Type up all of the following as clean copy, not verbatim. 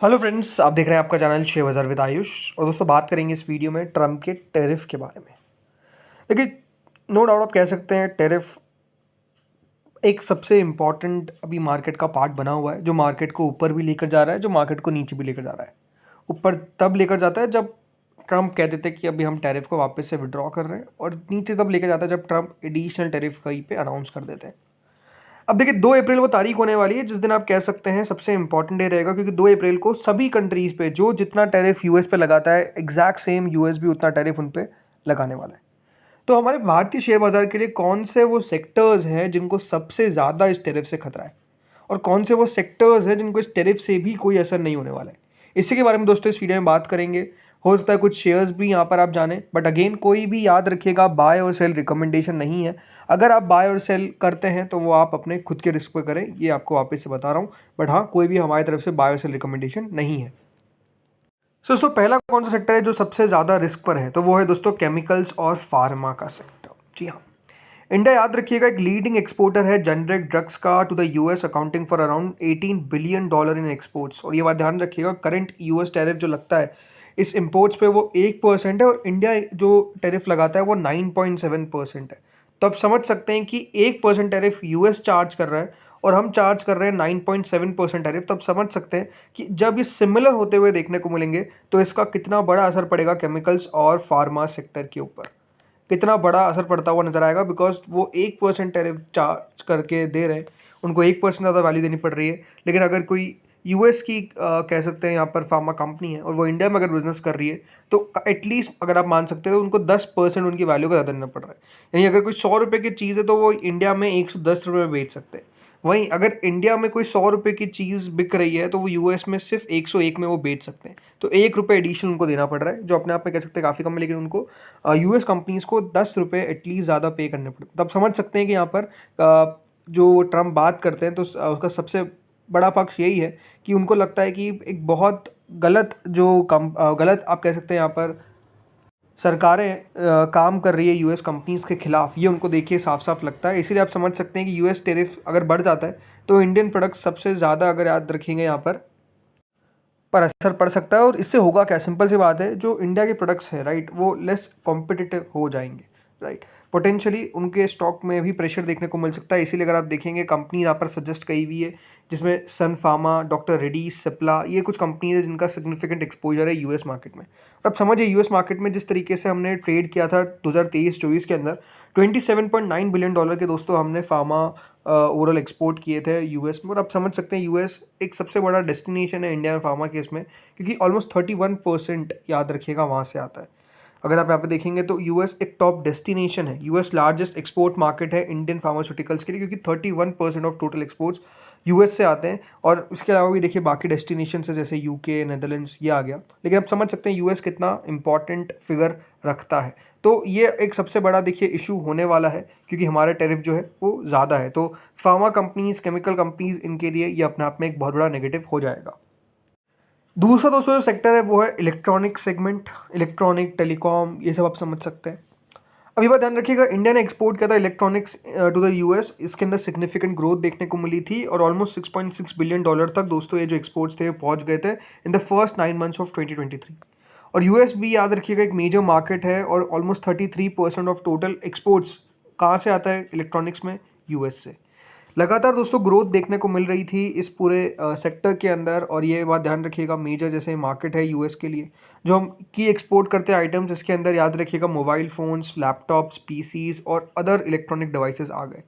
Hello friends, आप देख रहे हैं आपका चैनल शेयर बाजार विद आयुष। और दोस्तों, बात करेंगे इस वीडियो में ट्रम्प के टैरिफ के बारे में। देखिए, नो डाउट आप कह सकते हैं टैरिफ एक सबसे इम्पॉर्टेंट अभी मार्केट का पार्ट बना हुआ है, जो मार्केट को ऊपर भी लेकर जा रहा है, जो मार्केट को नीचे भी लेकर जा रहा है। ऊपर तब लेकर जाता है जब ट्रम्प कह देते हैं कि अभी हम टैरिफ को वापस से विड्रॉ कर रहे हैं, और नीचे तब लेकर जाता है जब ट्रम्प एडिशनल टैरिफ कहीं पे अनाउंस कर देते हैं। अब देखिए, 2 अप्रैल वो तारीख होने वाली है जिस दिन आप कह सकते हैं सबसे इंपॉर्टेंट डे रहेगा, क्योंकि 2 अप्रैल को सभी कंट्रीज़ पे जो जितना टैरिफ यूएस पे लगाता है, एग्जैक्ट सेम यूएस भी उतना टैरिफ उन पे लगाने वाला है। तो हमारे भारतीय शेयर बाजार के लिए कौन से वो सेक्टर्स हैं जिनको सबसे ज़्यादा इस टैरिफ से खतरा है, और कौन से वो सेक्टर्स हैं जिनको इस टैरिफ से भी कोई असर नहीं होने वाला है, इसी के बारे में दोस्तों इस वीडियो में बात करेंगे। हो सकता है कुछ शेयर्स भी यहाँ पर आप जानें, बट अगेन कोई भी याद रखिएगा, बाय और सेल रिकमेंडेशन नहीं है। अगर आप बाय और सेल करते हैं तो वो आप अपने खुद के रिस्क पे करें, ये आपको वापस से बता रहा हूँ। बट हाँ, कोई भी हमारी तरफ से बाय और सेल रिकमेंडेशन नहीं है। दोस्तों, पहला कौन सा सेक्टर है जो सबसे ज़्यादा रिस्क पर है, तो वो है दोस्तों केमिकल्स और फार्मा का सेक्टर। जी हाँ, इंडिया याद रखिएगा एक लीडिंग एक्सपोर्टर है जेनरिक ड्रग्स का to the US, accounting for around $18 billion in exports. और ये बात ध्यान रखिएगा, करंट यूएस टैरिफ जो लगता है इस इम्पोर्ट्स पे वो 1% है, और इंडिया जो टैरिफ लगाता है वो 9.7% है। तो आप समझ सकते हैं कि 1% टैरिफ यूएस चार्ज कर रहा है और हम चार्ज कर रहे हैं 9.7% टैरिफ। तो आप समझ सकते हैं कि जब ये सिमिलर होते हुए देखने को मिलेंगे तो इसका कितना बड़ा असर पड़ेगा केमिकल्स और फार्मा सेक्टर के ऊपर, कितना बड़ा असर पड़ता हुआ नजर आएगा। बिकॉज वो 1% टैरिफ चार्ज करके दे रहे हैं, उनको 1% ज़्यादा वैल्यू देनी पड़ रही है। लेकिन अगर कोई यूएस की कह सकते हैं यहाँ पर फार्मा कंपनी है और वो इंडिया में अगर बिजनेस कर रही है, तो एटलीस्ट अगर आप मान सकते हैं तो उनको 10% उनकी वैल्यू का ज़्यादा देना पड़ रहा है। यानी अगर कोई 100 रुपये की चीज़ है तो वो इंडिया में 110 रुपये में बेच सकते हैं। वहीं अगर इंडिया में कोई 100 रुपये की चीज़ बिक रही है तो वो यूएस में सिर्फ 101 में वो बेच सकते हैं। तो 1 रुपये एडिशनल उनको देना पड़ रहा है, जो अपने आप में कह सकते हैं काफ़ी कम है। लेकिन उनको यूएस कंपनीज़ को 10 रुपये एटलीस्ट ज़्यादा पे करने पड़ते। तब समझ सकते हैं कि यहाँ पर जो ट्रम्प बात करते हैं तो उसका सबसे बड़ा पक्ष यही है कि उनको लगता है कि एक बहुत गलत गलत आप कह सकते हैं यहाँ पर सरकारें काम कर रही है यूएस कंपनीज़ के खिलाफ, ये उनको देखिए साफ साफ लगता है। इसीलिए आप समझ सकते हैं कि यूएस टैरिफ अगर बढ़ जाता है तो इंडियन प्रोडक्ट सबसे ज़्यादा, अगर याद रखेंगे यहाँ पर असर पड़ सकता है। और इससे होगा क्या, सिंपल सी बात है, जो इंडिया के प्रोडक्ट्स हैं राइट, वो लेस कॉम्पिटिटिव हो जाएंगे राइट। पोटेंशियली उनके स्टॉक में भी प्रेशर देखने को मिल सकता है। इसीलिए अगर आप देखेंगे कंपनी यहाँ पर सजेस्ट की हुई है, जिसमें सन फार्मा, डॉक्टर रेड्डीज, सिप्ला, ये कुछ कंपनी है जिनका सिग्निफिकेंट एक्सपोजर है यूएस मार्केट में। अब समझिए यूएस मार्केट में जिस तरीके से हमने ट्रेड किया था 2023-24 के अंदर, $27.9 बिलियन के दोस्तों हमने फार्मा ओवरऑल एक्सपोर्ट किए थे यूएस में। और आप समझ सकते हैं यूएस एक सबसे बड़ा डेस्टिनेशन है इंडिया में फार्मा केस में, क्योंकि ऑलमोस्ट 31% याद रखिएगा वहाँ से आता है। अगर आप यहाँ पे देखेंगे तो यूएस एक टॉप डेस्टिनेशन है, यूएस लार्जेस्ट एक्सपोर्ट मार्केट है इंडियन फार्मास्यूटिकल्स के लिए, क्योंकि 31% ऑफ टोटल एक्सपोर्ट्स यूएस से आते हैं। और इसके अलावा भी देखिए बाकी डेस्टिनेशन है जैसे यूके, नेदरलैंड्स, ये आ गया। लेकिन आप समझ सकते हैं यूएस कितना इंपॉर्टेंट फिगर रखता है। तो ये एक सबसे बड़ा देखिए इशू होने वाला है, क्योंकि हमारा टैरिफ जो है वो ज़्यादा है। तो फार्मा कंपनीज़, केमिकल कंपनीज़, इनके लिए ये अपने आप में एक बहुत बड़ा नेगेटिव हो जाएगा। दूसरा दोस्तों जो सेक्टर है वो है इलेक्ट्रॉनिक सेगमेंट, इलेक्ट्रॉनिक, टेलीकॉम, ये सब आप समझ सकते हैं। अब ये बात ध्यान रखिएगा, इंडिया ने एक्सपोर्ट किया था इलेक्ट्रॉनिक्स टू द यूएस, इसके अंदर सिग्निफिकेंट ग्रोथ देखने को मिली थी और ऑलमोस्ट $6.6 बिलियन तक दोस्तों ये जो एक्सपोर्ट्स थे पहुंच गए थे in the first 9 months of 2023। और यूएस भी याद रखिएगा एक मेजर मार्केट है, और ऑलमोस्ट 33% ऑफ टोटल एक्सपोर्ट्स कहाँ से आता है इलेक्ट्रॉनिक्स में, यूएस से। लगातार दोस्तों ग्रोथ देखने को मिल रही थी इस पूरे सेक्टर के अंदर। और ये बात ध्यान रखिएगा, मेजर जैसे मार्केट है यूएस के लिए, जो हम की एक्सपोर्ट करते हैं आइटम्स, इसके अंदर याद रखिएगा मोबाइल फ़ोन्स, लैपटॉप्स, पीसीज और अदर इलेक्ट्रॉनिक डिवाइसेस आ गए।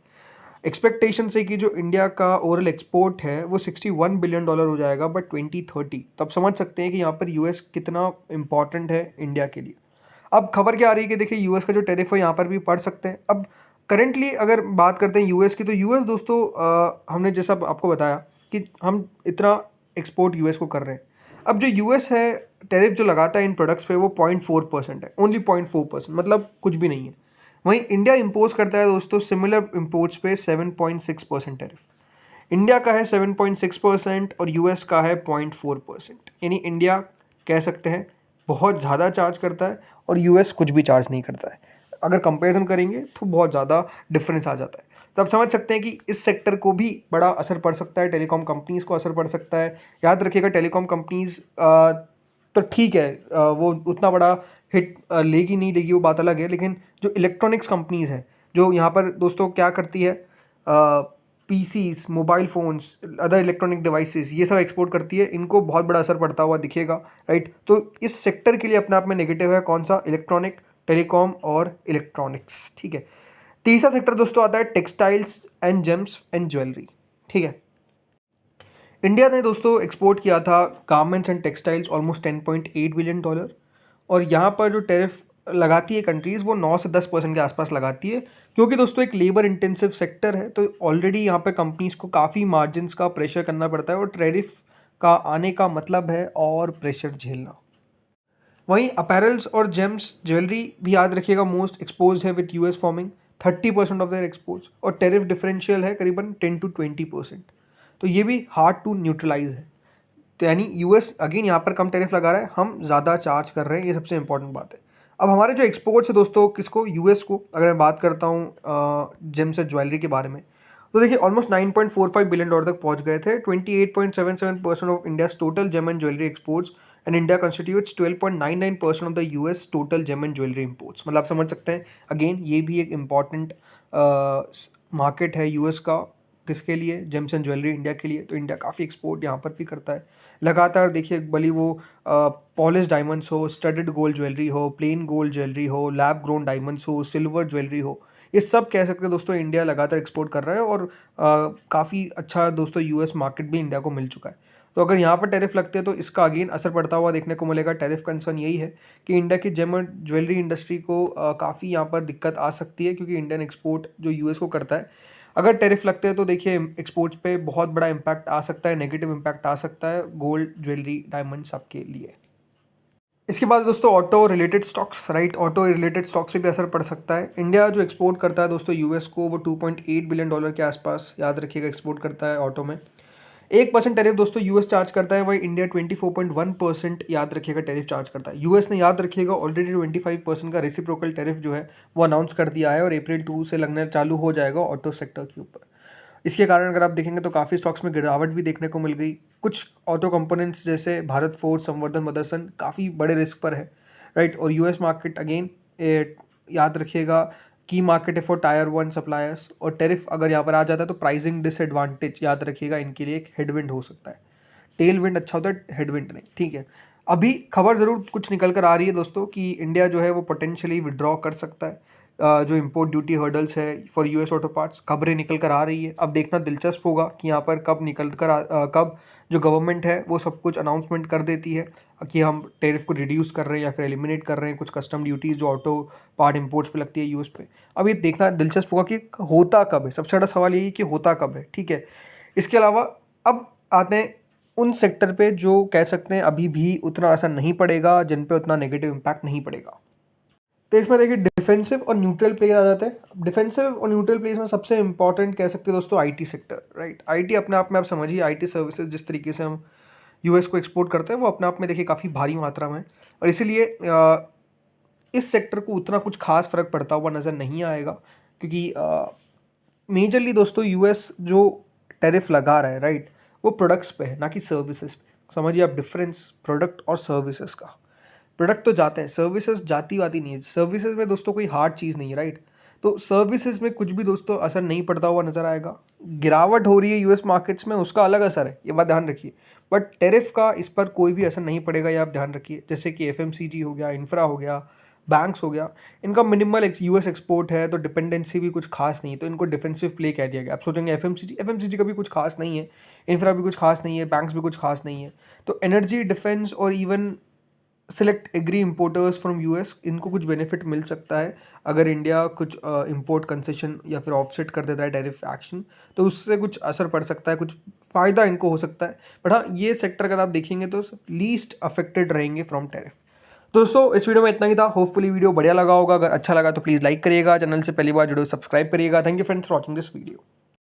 एक्सपेक्टेशन से कि जो इंडिया का ओवरऑल एक्सपोर्ट है वो $61 बिलियन हो जाएगा बाय 2030। तो आप समझ सकते हैं कि यहाँ पर यूएस कितना इंपॉर्टेंट है इंडिया के लिए। अब खबर क्या आ रही है कि देखिए यूएस का जो टैरिफ है यहाँ पर भी पड़ सकते हैं। अब करेंटली अगर बात करते हैं यूएस की, तो यूएस दोस्तों हमने जैसा आपको बताया कि हम इतना एक्सपोर्ट यूएस को कर रहे हैं। अब जो यूएस है टैरिफ जो लगाता है इन प्रोडक्ट्स पे वो 0.4% है, ओनली 0.4%, मतलब कुछ भी नहीं है। वहीं इंडिया इम्पोज करता है दोस्तों सिमिलर इम्पोर्ट्स पे 7.6% टैरिफ। इंडिया का है 7.6% और यूएस का है 0.4%। यानी इंडिया कह सकते हैं बहुत ज़्यादा चार्ज करता है और यूएस कुछ भी चार्ज नहीं करता है। अगर कंपैरिजन करेंगे तो बहुत ज़्यादा डिफरेंस आ जाता है। तो आप समझ सकते हैं कि इस सेक्टर को भी बड़ा असर पड़ सकता है, टेलीकॉम कंपनीज़ को असर पड़ सकता है। याद रखिएगा टेलीकॉम कंपनीज़ तो ठीक है, वो उतना बड़ा हिट लेगी नहीं लेगी वो बात अलग है, लेकिन जो इलेक्ट्रॉनिक्स कंपनीज़ हैं, जो यहाँ पर दोस्तों क्या करती है, PCs, mobile phones, other electronic devices, ये सब एक्सपोर्ट करती है, इनको बहुत बड़ा असर पड़ता हुआ दिखेगा, राइट। तो इस सेक्टर के लिए अपने आप में नेगेटिव है कौन सा, इलेक्ट्रॉनिक, टेलीकॉम और इलेक्ट्रॉनिक्स, ठीक है। तीसरा सेक्टर दोस्तों आता है textiles and James and jewellery, ठीक है। इंडिया ने दोस्तों एक्सपोर्ट किया था garments and textiles almost $10.8 billion, और यहाँ पर जो टैरिफ लगाती है कंट्रीज़ वो 9 से 10% के आसपास लगाती है, क्योंकि दोस्तों एक लेबर इंटेंसिव सेक्टर है, तो ऑलरेडी यहाँ पे कंपनीज़ को काफ़ी मार्जिन्स का प्रेशर करना पड़ता है, और टैरिफ का आने का मतलब है और प्रेशर झेलना। वहीं अपैरल्स और जेम्स ज्वेलरी भी याद रखिएगा मोस्ट एक्सपोज है with US forming 30% of their exports, और टैरिफ डिफरेंशियल है करीबन 10 to 20%। तो ये भी हार्ड टू न्यूट्रलाइज है, तो यानी यूएस अगेन यहाँ पर कम टैरिफ लगा रहा है, हम ज़्यादा चार्ज कर रहे हैं, ये सबसे इंपॉर्टेंट बात है। अब हमारे जो एक्सपोर्ट्स है दोस्तों किसको, यूएस को, अगर मैं बात करता हूँ जेम्स एंड ज्वेलरी के बारे में, तो देखिए ऑलमोस्ट $9.45 बिलियन तक पहुंच गए थे। 28.77% of India's total gem and jewellery exports, and India constitutes 12.99% of the US total gem and jewellery imports. मतलब आप समझ सकते हैं अगेन ये भी एक इम्पॉर्टेंट मार्केट है यूएस का, किसके लिए, जेम्स एंड ज्वेलरी इंडिया के लिए। तो इंडिया काफ़ी एक्सपोर्ट यहाँ पर भी करता है लगातार। देखिए भली वो पॉलिश डायमंड्स हो, स्टडेड गोल्ड ज्वेलरी हो, प्लेन गोल्ड ज्वेलरी हो, लैब ग्रोन डायमंड्स हो, सिल्वर ज्वेलरी हो, ये सब कह सकते हैं दोस्तों इंडिया लगातार एक्सपोर्ट कर रहा है, और काफ़ी अच्छा दोस्तों यूएस मार्केट भी इंडिया को मिल चुका है। तो अगर यहाँ पर टैरिफ लगते हैं तो इसका अगेन असर पड़ता हुआ देखने को मिलेगा। टैरिफ कंसर्न यही है कि इंडिया की जेम और ज्वेलरी इंडस्ट्री को काफ़ी यहाँ पर दिक्कत आ सकती है, क्योंकि इंडियन एक्सपोर्ट जो यूएस को करता है, अगर टैरिफ लगते हैं तो देखिए एक्सपोर्ट्स पे बहुत बड़ा इम्पैक्ट आ सकता है, नेगेटिव इम्पैक्ट आ सकता है गोल्ड, ज्वेलरी, डायमंड सबके लिए। इसके बाद दोस्तों auto related stocks, right, auto related stocks पे भी असर पड़ सकता है। इंडिया जो एक्सपोर्ट करता है दोस्तों यूएस को, वो $2.8 बिलियन के आसपास याद रखिएगा एक्सपोर्ट करता है ऑटो में। 1% टैरिफ दोस्तों यूएस चार्ज करता है, वही इंडिया 24.1% याद रखिएगा टैरिफ चार्ज करता है। यूएस ने याद रखिएगा ऑलरेडी 25% का रेसिप्रोकल टैरिफ जो है वो अनाउंस कर दिया है, और अप्रैल 2 से लगना चालू हो जाएगा ऑटो सेक्टर के ऊपर। इसके कारण अगर आप देखेंगे तो काफ़ी स्टॉक्स में गिरावट भी देखने को मिल गई। कुछ ऑटो कंपोनेंट्स जैसे भारत फोर्ज, संवर्धन मदरसन काफ़ी बड़े रिस्क पर है, राइट। और यूएस मार्केट अगेन याद रखिएगा की मार्केट है फॉर टायर 1 सप्लायर्स, और टैरिफ अगर यहाँ पर आ जाता है तो प्राइसिंग डिसएडवांटेज याद रखिएगा इनके लिए एक हेडविंड हो सकता है। टेल विंड अच्छा होता है, हेडविंड नहीं, ठीक है। अभी खबर ज़रूर कुछ निकल कर आ रही है दोस्तों कि इंडिया जो है वो पोटेंशियली विड्रॉ कर सकता है जो इम्पोर्ट ड्यूटी हर्डल्स है फॉर यूएस ऑटो पार्ट्स। खबरें निकल कर आ रही है, अब देखना दिलचस्प होगा कि यहाँ पर कब निकल कर कब जो गवर्नमेंट है वो सब कुछ अनाउंसमेंट कर देती है कि हम टैरिफ को रिड्यूस कर रहे हैं या फिर एलिमिनेट कर रहे हैं कुछ कस्टम ड्यूटीज़ जो ऑटो पार्ट इम्पोर्ट्स पे लगती है यूएस पे। अब ये देखना दिलचस्प होगा कि होता कब है, सबसे बड़ा सवाल यही कि होता कब है, ठीक है। इसके अलावा अब आते हैं उन सेक्टर पे जो कह सकते हैं अभी भी उतना असर नहीं पड़ेगा, जिन पे उतना नेगेटिव इम्पैक्ट नहीं पड़ेगा। तो इसमें देखिए डिफेंसिव और न्यूट्रल प्लेस आ जाते हैं। डिफेंसिव और न्यूट्रल प्लेस में सबसे इंपॉर्टेंट कह सकते हैं दोस्तों आईटी सेक्टर, राइट। आईटी अपने आप में आप समझिए, आईटी सर्विसेज जिस तरीके से हम यूएस को एक्सपोर्ट करते हैं वो अपने आप में देखिए काफ़ी भारी मात्रा में है, और इसीलिए इस सेक्टर को उतना कुछ खास फर्क पड़ता हुआ नज़र नहीं आएगा, क्योंकि मेजरली दोस्तों यूएस जो टैरिफ लगा रहा है, राइट, वो प्रोडक्ट्स पे है ना कि सर्विसेज पे। समझिए आप डिफरेंस प्रोडक्ट और सर्विसेज का। प्रोडक्ट तो जाते हैं, सर्विसेज जाती वाती नहीं है। सर्विसेज में दोस्तों कोई हार्ड चीज़ नहीं है, राइट। तो सर्विसेज में कुछ भी दोस्तों असर नहीं पड़ता हुआ नज़र आएगा। गिरावट हो रही है यूएस मार्केट्स में, उसका अलग असर है, ये बात ध्यान रखिए, बट टैरिफ का इस पर कोई भी असर नहीं पड़ेगा, ये आप ध्यान रखिए। जैसे कि एफएमसीजी हो गया, इंफ्रा हो गया, बैंक्स हो गया, इनका मिनिमल यूएस एक्सपोर्ट है, तो डिपेंडेंसी भी कुछ खास नहीं है, तो इनको डिफेंसिव प्ले कह दिया गया। आप सोचेंगे एफएमसीजी का भी कुछ खास नहीं है, इंफ्रा भी कुछ खास नहीं है, बैंक्स भी कुछ खास नहीं है। तो एनर्जी, डिफेंस और even select agri importers from US, इनको कुछ बेनिफिट मिल सकता है अगर इंडिया कुछ इंपोर्ट कंसेशन या फिर ऑफसेट कर देता है टैरिफ एक्शन, तो उससे कुछ असर पड़ सकता है, कुछ फ़ायदा इनको हो सकता है। बट हाँ, ये सेक्टर अगर आप देखेंगे तो लीस्ट अफेक्टेड रहेंगे फ्रॉम टैरिफ। दोस्तों इस वीडियो में इतना ही था, होपफुली वीडियो बढ़िया लगा होगा। अगर अच्छा लगा तो प्लीज़ लाइक करिएगा, चैनल से पहली बार जुड़े सब्सक्राइब करिएगा। Thank you friends for watching this video.